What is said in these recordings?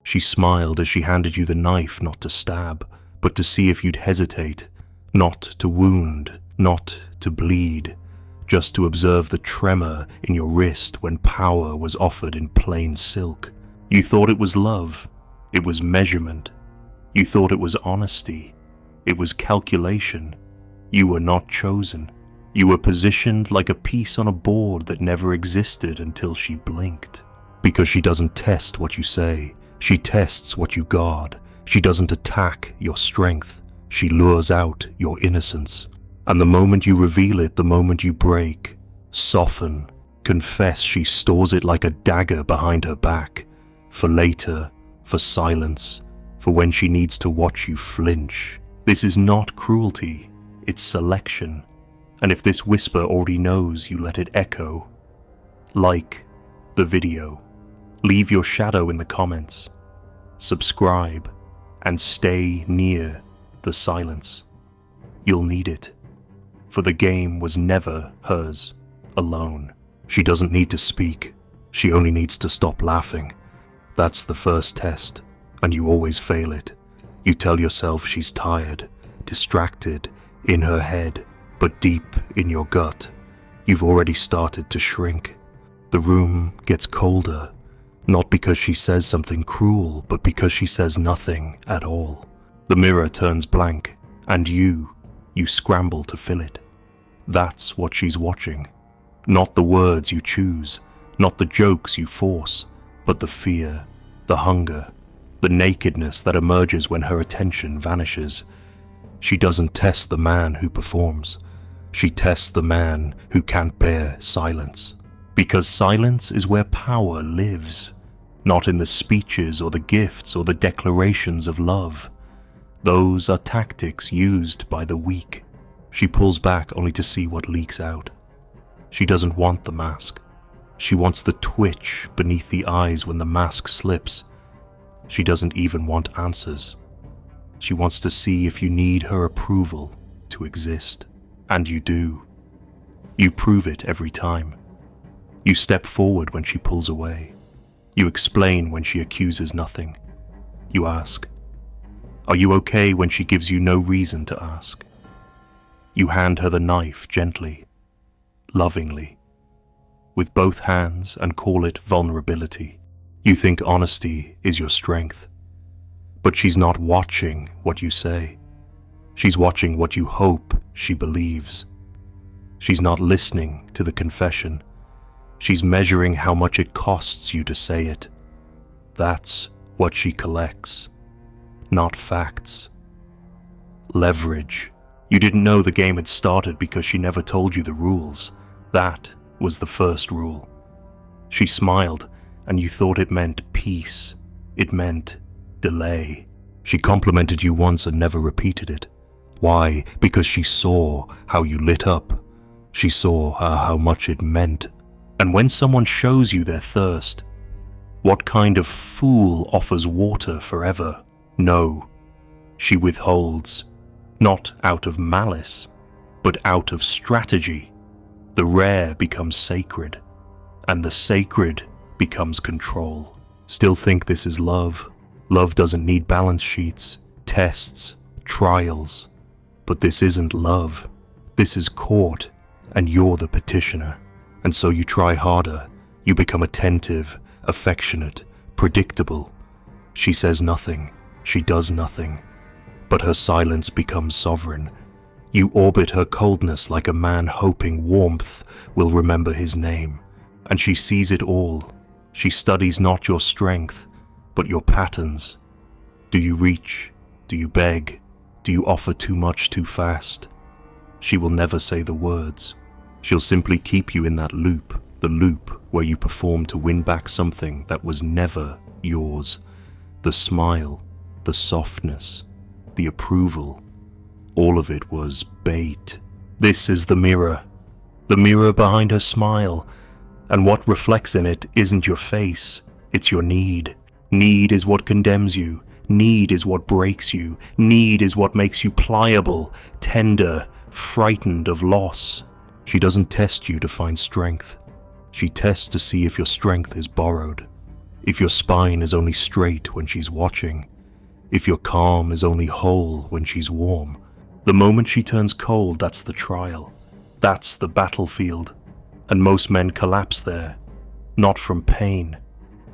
She smiled as she handed you the knife, not to stab, but to see if you'd hesitate, not to wound, not to bleed, just to observe the tremor in your wrist when power was offered in plain silk. You thought it was love. It was measurement. You thought it was honesty. It was calculation. You were not chosen. You were positioned like a piece on a board that never existed until she blinked. Because she doesn't test what you say. She tests what you guard. She doesn't attack your strength. She lures out your innocence. And the moment you reveal it, the moment you break, soften, confess, she stores it like a dagger behind her back, for later, for silence, for when she needs to watch you flinch. This is not cruelty, it's selection. And if this whisper already knows, you let it echo. Like the video. Leave your shadow in the comments. Subscribe and stay near the silence. You'll need it. For the game was never hers alone. She doesn't need to speak. She only needs to stop laughing. That's the first test, and you always fail it. You tell yourself she's tired, distracted, in her head, but deep in your gut, you've already started to shrink. The room gets colder, not because she says something cruel, but because she says nothing at all. The mirror turns blank, and you scramble to fill it. That's what she's watching. Not the words you choose, not the jokes you force, but the fear, the hunger, the nakedness that emerges when her attention vanishes. She doesn't test the man who performs. She tests the man who can't bear silence. Because silence is where power lives, not in the speeches or the gifts or the declarations of love. Those are tactics used by the weak. She pulls back only to see what leaks out. She doesn't want the mask. She wants the twitch beneath the eyes when the mask slips. She doesn't even want answers. She wants to see if you need her approval to exist. And you do. You prove it every time. You step forward when she pulls away. You explain when she accuses nothing. You ask, are you okay when she gives you no reason to ask? You hand her the knife gently, lovingly, with both hands and call it vulnerability. You think honesty is your strength. But she's not watching what you say. She's watching what you hope she believes. She's not listening to the confession. She's measuring how much it costs you to say it. That's what she collects. Not facts. Leverage. You didn't know the game had started because she never told you the rules. That was the first rule. She smiled, and you thought it meant peace. It meant delay. She complimented you once and never repeated it. Why? Because she saw how you lit up. She saw how much it meant. And when someone shows you their thirst, what kind of fool offers water forever? No, she withholds, not out of malice, but out of strategy. The rare becomes sacred, and the sacred becomes control. Still think this is love? Love doesn't need balance sheets, tests, trials. But this isn't love. This is court, and you're the petitioner. And so you try harder. You become attentive, affectionate, predictable. She says nothing. She does nothing. But her silence becomes sovereign. You orbit her coldness like a man hoping warmth will remember his name. And she sees it all. She studies not your strength, but your patterns. Do you reach? Do you beg? Do you offer too much too fast? She will never say the words. She'll simply keep you in that loop, the loop where you perform to win back something that was never yours. The smile, the softness, the approval, all of it was bait. This is the mirror behind her smile, and what reflects in it isn't your face, it's your need. Need is what condemns you. Need is what breaks you. Need is what makes you pliable, tender, frightened of loss. She doesn't test you to find strength. She tests to see if your strength is borrowed, if your spine is only straight when she's watching, if your calm is only whole when she's warm. The moment she turns cold, that's the trial. That's the battlefield. And most men collapse there, not from pain,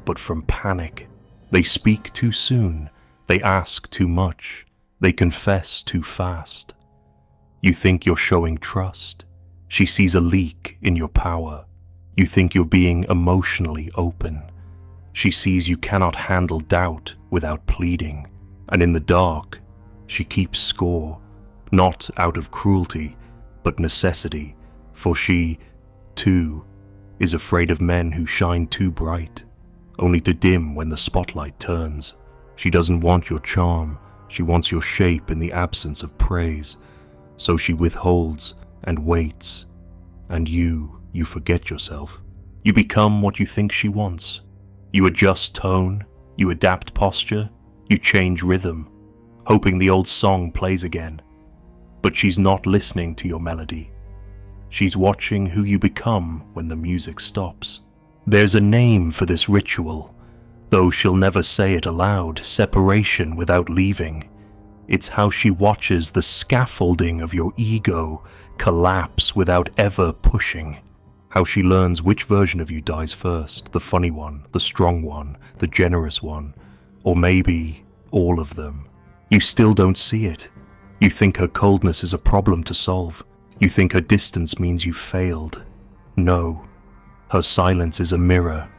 but from panic. They speak too soon, they ask too much, they confess too fast. You think you're showing trust. She sees a leak in your power. You think you're being emotionally open. She sees you cannot handle doubt without pleading. And in the dark, she keeps score, not out of cruelty, but necessity, for she, too, is afraid of men who shine too bright, only to dim when the spotlight turns. She doesn't want your charm, she wants your shape in the absence of praise, so she withholds and waits, and you forget yourself. You become what you think she wants. You adjust tone, you adapt posture, you change rhythm, hoping the old song plays again. But she's not listening to your melody. She's watching who you become when the music stops. There's a name for this ritual, though she'll never say it aloud, separation without leaving. It's how she watches the scaffolding of your ego collapse without ever pushing. How she learns which version of you dies first, the funny one, the strong one, the generous one, or maybe all of them. You still don't see it. You think her coldness is a problem to solve. You think her distance means you failed. No, her silence is a mirror,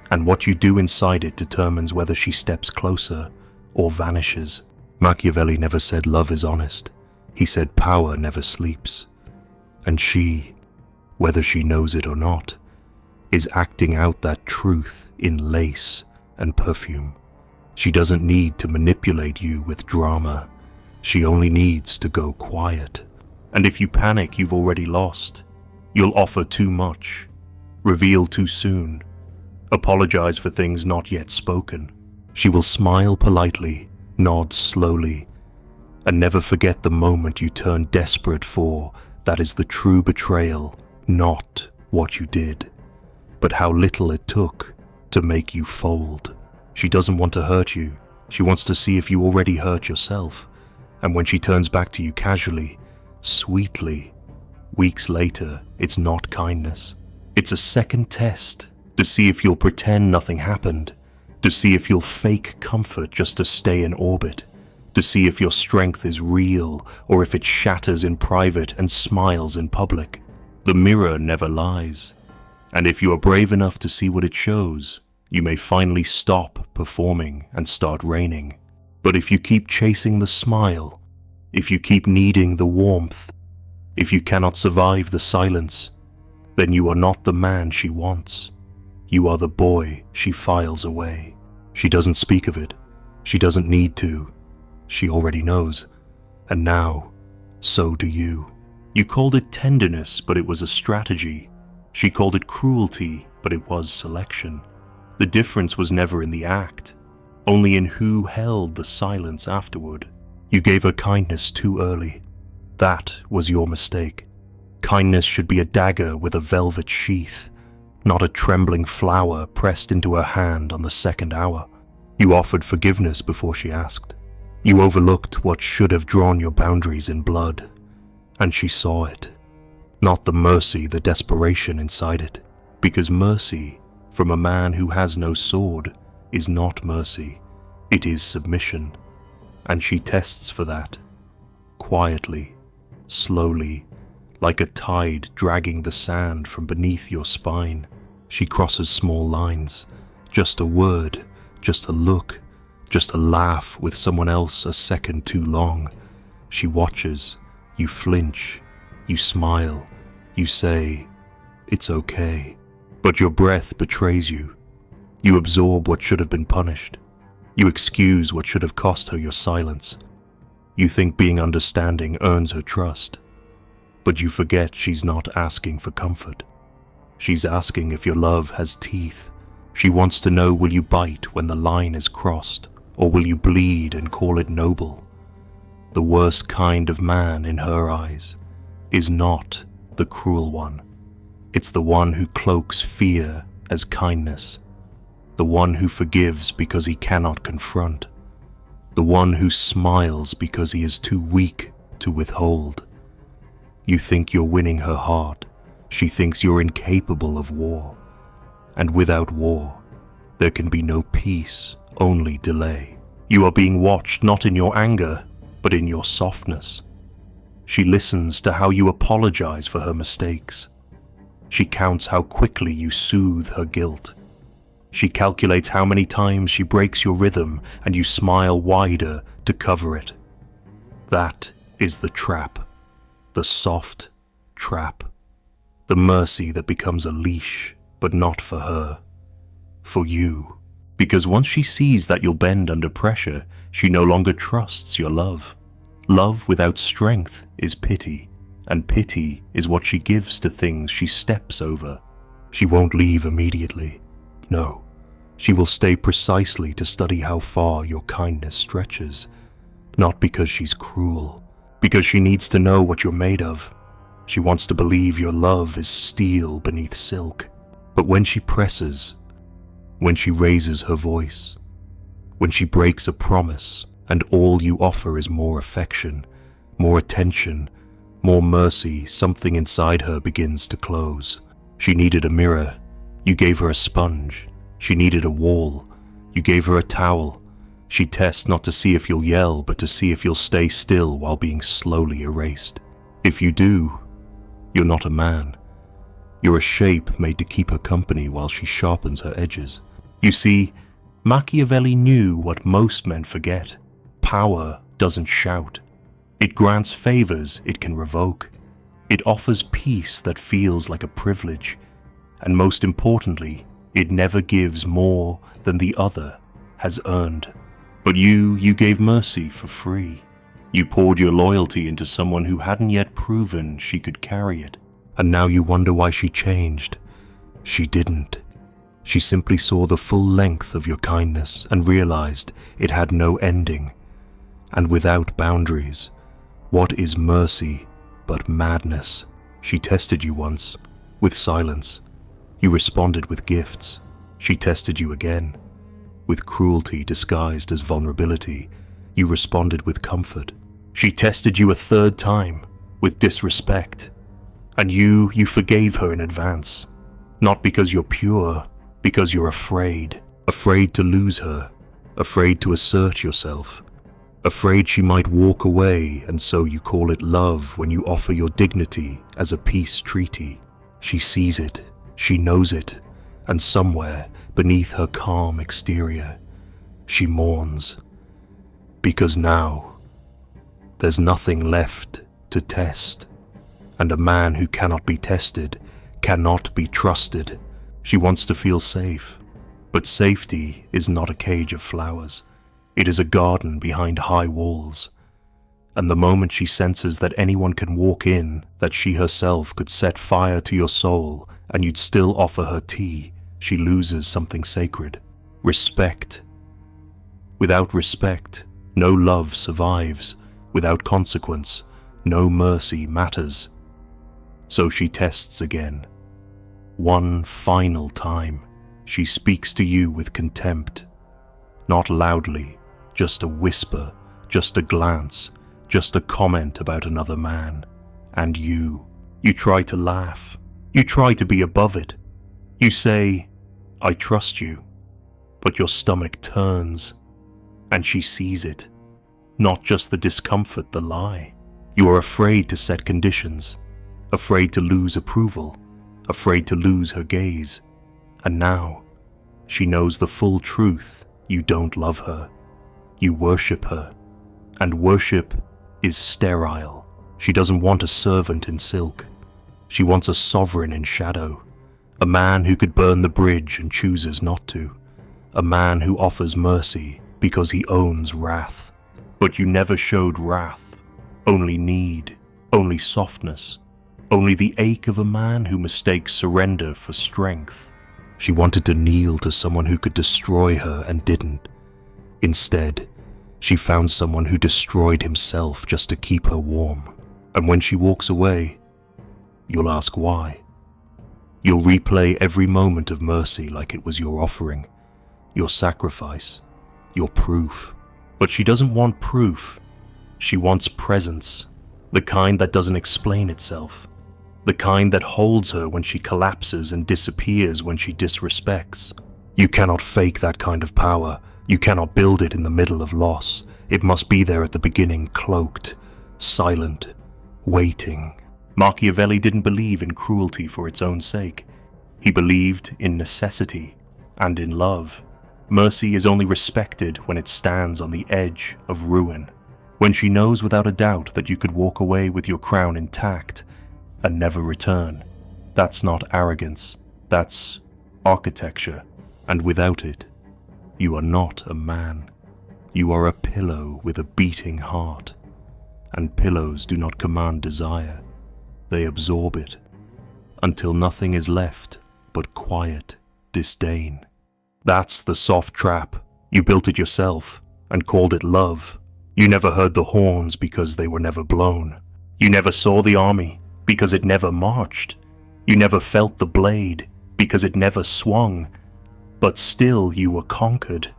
and what you do inside it determines whether she steps closer or vanishes. Machiavelli never said love is honest. He said power never sleeps. And she, whether she knows it or not, is acting out that truth in lace and perfume. She doesn't need to manipulate you with drama. She only needs to go quiet. And if you panic, you've already lost. You'll offer too much, reveal too soon, apologize for things not yet spoken. She will smile politely, nod slowly, and never forget the moment you turned desperate, for that is the true betrayal, not what you did, but how little it took to make you fold. She doesn't want to hurt you. She wants to see if you already hurt yourself. And when she turns back to you casually, sweetly, weeks later, it's not kindness. It's a second test to see if you'll pretend nothing happened, to see if you'll fake comfort just to stay in orbit, to see if your strength is real or if it shatters in private and smiles in public. The mirror never lies, and if you are brave enough to see what it shows, you may finally stop performing and start reigning. But if you keep chasing the smile, if you keep needing the warmth, if you cannot survive the silence, then you are not the man she wants. You are the boy she files away. She doesn't speak of it. She doesn't need to. She already knows. And now, so do you. You called it tenderness, but it was a strategy. She called it cruelty, but it was selection. The difference was never in the act, only in who held the silence afterward. You gave her kindness too early. That was your mistake. Kindness should be a dagger with a velvet sheath, not a trembling flower pressed into her hand on the second hour. You offered forgiveness before she asked. You overlooked what should have drawn your boundaries in blood, and she saw it. Not the mercy, the desperation inside it, because mercy from a man who has no sword is not mercy, it is submission, and she tests for that, quietly, slowly, like a tide dragging the sand from beneath your spine. She crosses small lines, just a word, just a look, just a laugh with someone else a second too long. She watches, you flinch, you smile, you say, "It's okay." But your breath betrays you. You absorb what should have been punished. You excuse what should have cost her your silence. You think being understanding earns her trust. But you forget she's not asking for comfort. She's asking if your love has teeth. She wants to know, will you bite when the line is crossed, or will you bleed and call it noble? The worst kind of man in her eyes is not the cruel one. It's the one who cloaks fear as kindness. the one who forgives because he cannot confront, the one who smiles because he is too weak to withhold. You think you're winning her heart. She thinks you're incapable of war. And without war, there can be no peace, only delay. You are being watched not in your anger, but in your softness. She listens to how you apologize for her mistakes. She counts how quickly you soothe her guilt. She calculates how many times she breaks your rhythm and you smile wider to cover it. That is the trap, the soft trap, the mercy that becomes a leash, but not for her, for you. Because once she sees that you'll bend under pressure, she no longer trusts your love. Love without strength is pity, and pity is what she gives to things she steps over. She won't leave immediately. No, she will stay precisely to study how far your kindness stretches, not because she's cruel, because she needs to know what you're made of. She wants to believe your love is steel beneath silk. But when she presses, when she raises her voice, when she breaks a promise, and all you offer is more affection, more attention, more mercy, something inside her begins to close. She needed a mirror. You gave her a sponge. She needed a wall. You gave her a towel. She tests not to see if you'll yell, but to see if you'll stay still while being slowly erased. If you do, you're not a man. You're a shape made to keep her company while she sharpens her edges. You see, Machiavelli knew what most men forget. Power doesn't shout. It grants favors it can revoke. It offers peace that feels like a privilege. And most importantly, it never gives more than the other has earned. But you gave mercy for free. You poured your loyalty into someone who hadn't yet proven she could carry it. And now you wonder why she changed. She didn't. She simply saw the full length of your kindness and realized it had no ending. And without boundaries, what is mercy but madness? She tested you once, with silence. You responded with gifts. She tested you again. With cruelty disguised as vulnerability, you responded with comfort. She tested you a third time, with disrespect. And you forgave her in advance. Not because you're pure, because you're afraid. Afraid to lose her. Afraid to assert yourself. Afraid she might walk away, and so you call it love when you offer your dignity as a peace treaty. She sees it, she knows it, and somewhere beneath her calm exterior, she mourns. Because now, there's nothing left to test, and a man who cannot be tested cannot be trusted. She wants to feel safe, but safety is not a cage of flowers. It is a garden behind high walls. And the moment she senses that anyone can walk in, that she herself could set fire to your soul, and you'd still offer her tea, she loses something sacred. Respect. Without respect, no love survives. Without consequence, no mercy matters. So she tests again. One final time, she speaks to you with contempt. Not loudly, just a whisper, just a glance, just a comment about another man. And you try to laugh. You try to be above it. You say, I trust you. But your stomach turns, and she sees it. Not just the discomfort, the lie. You are afraid to set conditions, afraid to lose approval, afraid to lose her gaze. And now, she knows the full truth. You don't love her. You worship her. And worship is sterile. She doesn't want a servant in silk. She wants a sovereign in shadow. A man who could burn the bridge and chooses not to. A man who offers mercy because he owns wrath. But you never showed wrath. Only need. Only softness. Only the ache of a man who mistakes surrender for strength. She wanted to kneel to someone who could destroy her and didn't. Instead, she found someone who destroyed himself just to keep her warm. And when she walks away, you'll ask why. You'll replay every moment of mercy like it was your offering. your sacrifice, your proof. But she doesn't want proof. She wants presence, the kind that doesn't explain itself, the kind that holds her when she collapses and disappears when she disrespects. You cannot fake that kind of power. You cannot build it in the middle of loss. It must be there at the beginning, cloaked, silent, waiting. Machiavelli didn't believe in cruelty for its own sake. He believed in necessity and in love. Mercy is only respected when it stands on the edge of ruin, when she knows without a doubt that you could walk away with your crown intact and never return. That's not arrogance, that's architecture, and without it, you are not a man. You are a pillow with a beating heart, and pillows do not command desire. They absorb it, until nothing is left but quiet disdain. That's the soft trap. You built it yourself, and called it love. You never heard the horns because they were never blown. You never saw the army because it never marched. You never felt the blade because it never swung. But still you were conquered,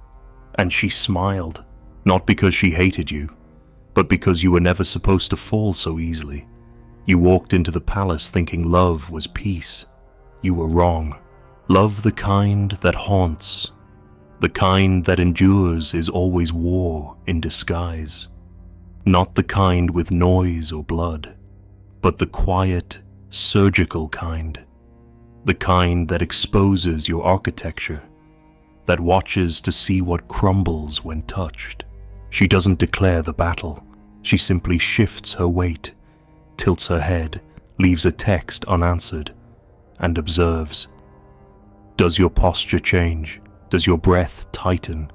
and she smiled, not because she hated you, but because you were never supposed to fall so easily. You walked into the palace thinking love was peace. You were wrong. Love, the kind that haunts, the kind that endures, is always war in disguise. Not the kind with noise or blood, but the quiet, surgical kind. The kind that exposes your architecture, that watches to see what crumbles when touched. She doesn't declare the battle. She simply shifts her weight, tilts her head, leaves a text unanswered, and observes. Does your posture change? Does your breath tighten?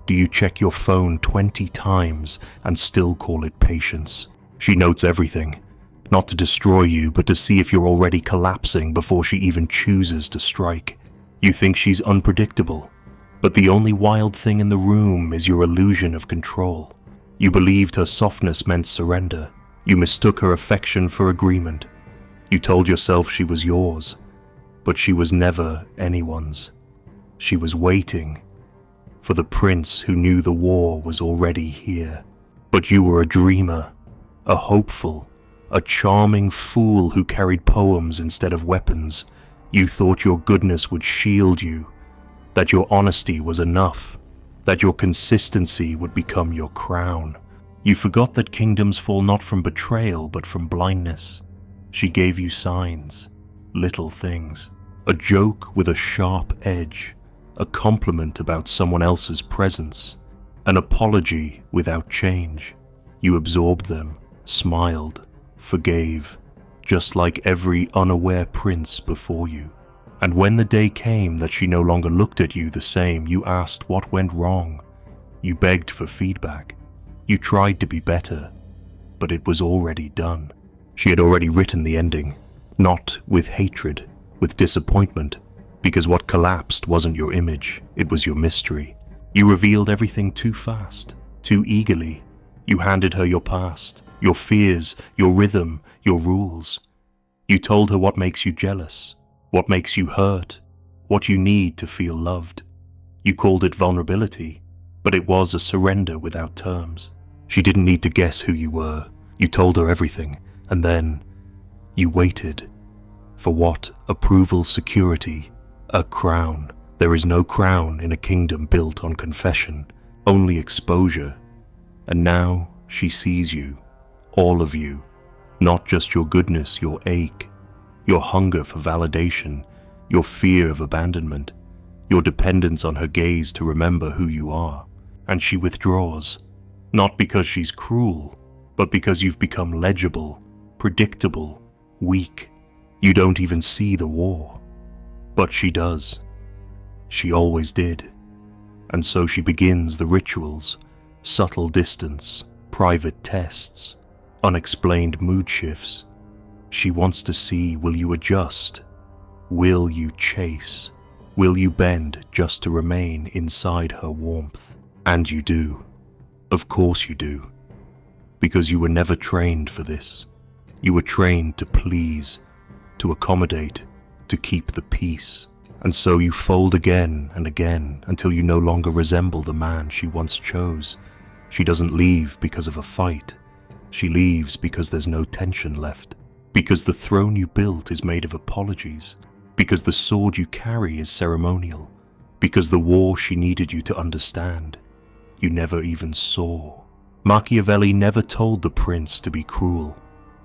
Do you check your phone 20 times and still call it patience? She notes everything, not to destroy you, but to see if you're already collapsing before she even chooses to strike. You think she's unpredictable, but the only wild thing in the room is your illusion of control. You believed her softness meant surrender. You mistook her affection for agreement. You told yourself she was yours, but she was never anyone's. She was waiting for the prince who knew the war was already here. But you were a dreamer, a hopeful, a charming fool who carried poems instead of weapons. You thought your goodness would shield you, that your honesty was enough, that your consistency would become your crown. You forgot that kingdoms fall not from betrayal but from blindness. She gave you signs, little things, a joke with a sharp edge, a compliment about someone else's presence, an apology without change. You absorbed them, smiled, forgave, just like every unaware prince before you. And when the day came that she no longer looked at you the same, you asked what went wrong. You begged for feedback. You tried to be better, but it was already done. She had already written the ending, not with hatred, with disappointment, because what collapsed wasn't your image, it was your mystery. You revealed everything too fast, too eagerly. You handed her your past, your fears, your rhythm, your rules. You told her what makes you jealous, what makes you hurt, what you need to feel loved. You called it vulnerability, but it was a surrender without terms. She didn't need to guess who you were. You told her everything, and then you waited. For what? Approval, security, a crown. There is no crown in a kingdom built on confession, only exposure. And now she sees you, all of you, not just your goodness, your ache, your hunger for validation, your fear of abandonment, your dependence on her gaze to remember who you are. And she withdraws, not because she's cruel, but because you've become legible, predictable, weak. You don't even see the war. But she does. She always did. And so she begins the rituals, subtle distance, private tests, unexplained mood shifts. She wants to see, will you adjust? Will you chase? Will you bend just to remain inside her warmth? And you do. Of course you do. Because you were never trained for this. You were trained to please, to accommodate, to keep the peace. And so you fold again and again until you no longer resemble the man she once chose. She doesn't leave because of a fight. She leaves because there's no tension left. Because the throne you built is made of apologies. Because the sword you carry is ceremonial. Because the war she needed you to understand, you never even saw. Machiavelli never told the prince to be cruel.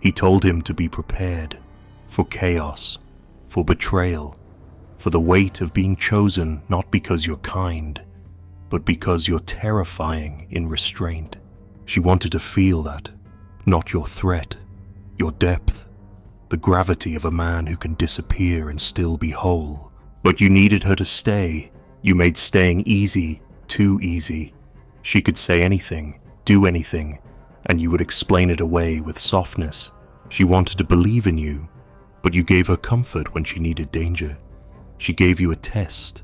He told him to be prepared for chaos, for betrayal, for the weight of being chosen not because you're kind, but because you're terrifying in restraint. She wanted to feel that, not your threat, your depth, the gravity of a man who can disappear and still be whole. But you needed her to stay. You made staying easy, too easy. She could say anything, do anything, and you would explain it away with softness. She wanted to believe in you, but you gave her comfort when she needed danger. She gave you a test.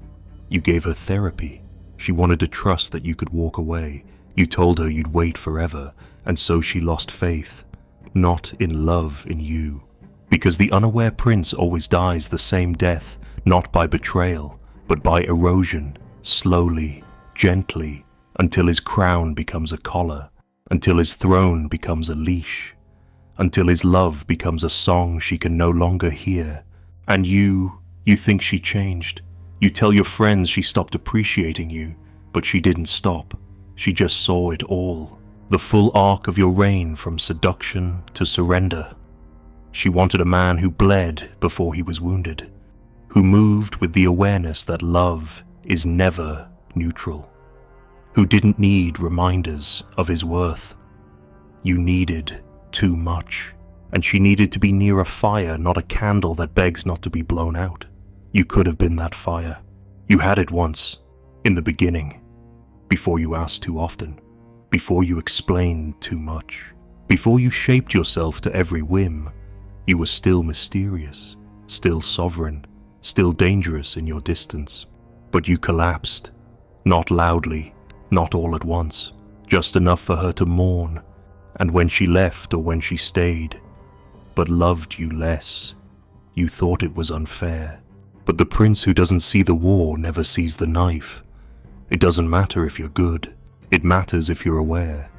You gave her therapy. She wanted to trust that you could walk away. You told her you'd wait forever, and so she lost faith, not in love in you. Because the unaware prince always dies the same death, not by betrayal, but by erosion, slowly, gently, until his crown becomes a collar, until his throne becomes a leash, until his love becomes a song she can no longer hear. And you think she changed. You tell your friends she stopped appreciating you, but she didn't stop. She just saw it all. The full arc of your reign from seduction to surrender. She wanted a man who bled before he was wounded, who moved with the awareness that love is never neutral, who didn't need reminders of his worth. You needed too much, and she needed to be near a fire, not a candle that begs not to be blown out. You could have been that fire. You had it once, in the beginning, before you asked too often, before you explained too much, before you shaped yourself to every whim. You were still mysterious, still sovereign, still dangerous in your distance. But you collapsed, not loudly, not all at once, just enough for her to mourn, and when she left or when she stayed, but loved you less. You thought it was unfair. But the prince who doesn't see the war never sees the knife. It doesn't matter if you're good. It matters if you're aware.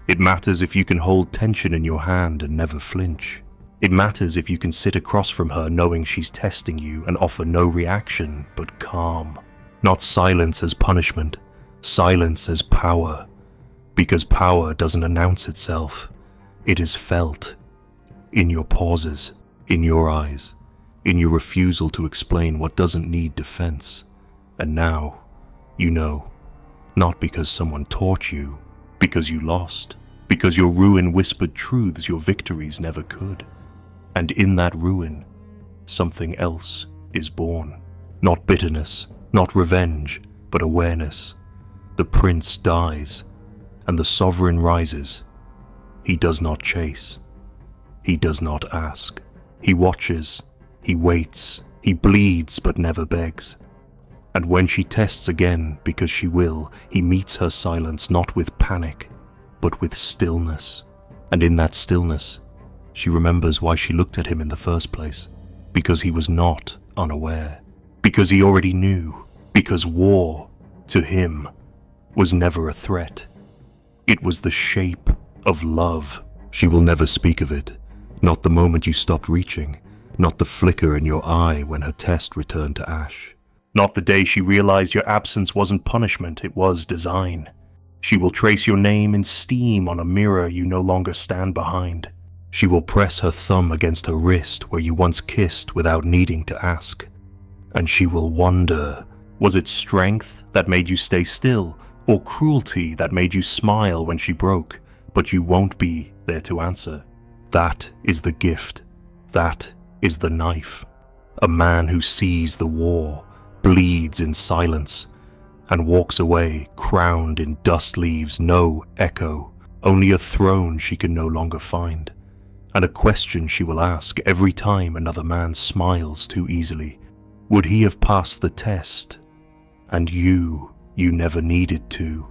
It matters if you can hold tension in your hand and never flinch. It matters if you can sit across from her knowing she's testing you and offer no reaction but calm. Not silence as punishment, silence as power. Because power doesn't announce itself. It is felt. In your pauses, in your eyes, in your refusal to explain what doesn't need defense. And now, you know, not because someone taught you, because you lost, because your ruin whispered truths your victories never could. And in that ruin, something else is born. Not bitterness, not revenge, but awareness. The prince dies, and the sovereign rises. He does not chase. He does not ask. He watches. He waits. He bleeds but never begs. And when she tests again, because she will, he meets her silence not with panic, but with stillness. And in that stillness, she remembers why she looked at him in the first place. Because he was not unaware. Because he already knew. Because war, to him, was never a threat. It was the shape of love. She will never speak of it. Not the moment you stopped reaching. Not the flicker in your eye when her test returned to ash. Not the day she realized your absence wasn't punishment, it was design. She will trace your name in steam on a mirror you no longer stand behind. She will press her thumb against her wrist where you once kissed without needing to ask. And she will wonder, was it strength that made you stay still, or cruelty that made you smile when she broke, but you won't be there to answer? That is the gift. That is the knife. A man who sees the war, bleeds in silence, and walks away crowned in dust leaves no echo, only a throne she can no longer find, and a question she will ask every time another man smiles too easily. Would he have passed the test? And you never needed to.